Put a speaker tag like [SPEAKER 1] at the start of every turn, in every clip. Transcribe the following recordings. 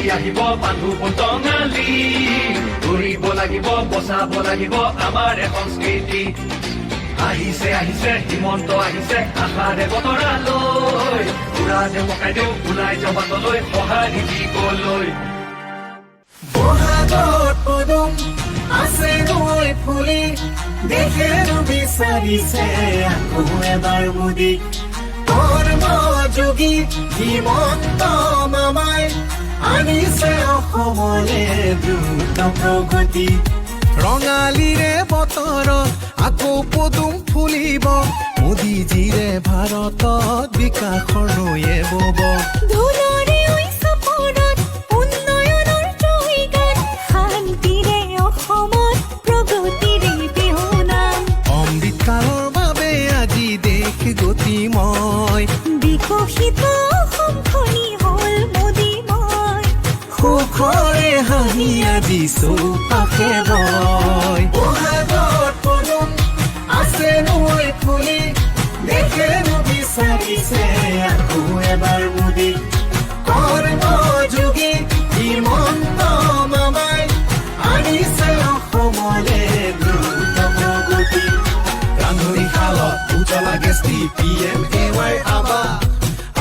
[SPEAKER 1] ঘূৰি আহিব বান্ধু বটঙালী ঘূৰিব লাগিব বচাব লাগিব আমাৰ সংস্কৃতি আহিছে আহিছে হিমন্ত আহিছে আশাৰে বতৰালৈ উৰা দেউ মকাই দেউ ওলাই যাওঁ বাটলৈ সঁহাৰি দিবলৈ
[SPEAKER 2] বহাগত পদুম আছে নৈ ফুলি দেশেনো বিচাৰিছে আকৌ এবাৰ মোদী কৰ্মযোগী হিমন্ত মামাই আনিছে অসমলে দ্ৰুত প্ৰগতি
[SPEAKER 3] ৰঙালীৰে বতৰত আকৌ পদুম ফুলিব মোদীজীৰে ভাৰতত বিকাশৰ নৈয়ে বব
[SPEAKER 4] ধুনৰে ঐ চাপৰত উন্নয়নৰ জয়গান শান্তিৰে অসমত প্ৰগতিৰে বিহুনাম
[SPEAKER 3] অমৃতকালৰ বাবে আজি দেশ গতিময়
[SPEAKER 4] বিকশিত অসমখনি হ'ল মোদীময়
[SPEAKER 3] সুখৰে হাঁহি আজি চৌপাশে বয়
[SPEAKER 2] বহাগত পদুম আছে নৈ ফুলি দেশেনো বিচাৰিছে আকৌ এবাৰ মোদী কৰ্মযোগী হিমন্ত মামাই আনিছে অসমলে দ্ৰুত প্ৰগতি
[SPEAKER 3] ৰান্ধনী শালত উজ্বলা গেষ্টি PMAY আবা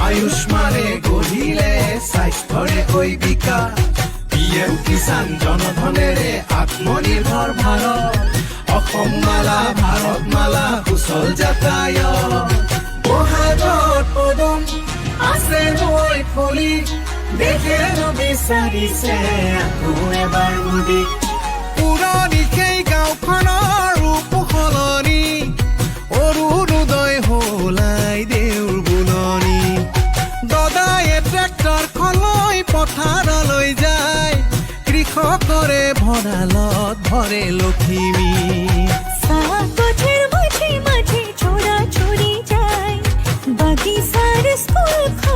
[SPEAKER 3] আয়ুষ্মানে গঢ়িলে স্বাস্থ্যৰে হৈ বিকাশ PM কিষাণ জনধনেৰে আত্মনিৰ্ভৰ ভাৰত অসম মালা ভাৰত মালা সুচল যাতায়ত
[SPEAKER 2] বহাগত পদুম আছে নৈ ফুলি দেশেনো বিচাৰিছে আকৌ এবাৰ মোদী
[SPEAKER 3] পুৰণি সেই গাঁওখনৰ ৰূপ সলনি অৰুণোদয় হলাই দেউৰ বুলনি দদায়ে ট্ৰেক্টৰখন লৈ পথাৰলৈ যায় কৃষকৰে ভঁৰালত ভৰে লখিমী
[SPEAKER 4] চাহগছৰ মাঝে মাঝে ছোড়া ছড়ি যায় বাগিচাৰ স্কুলখন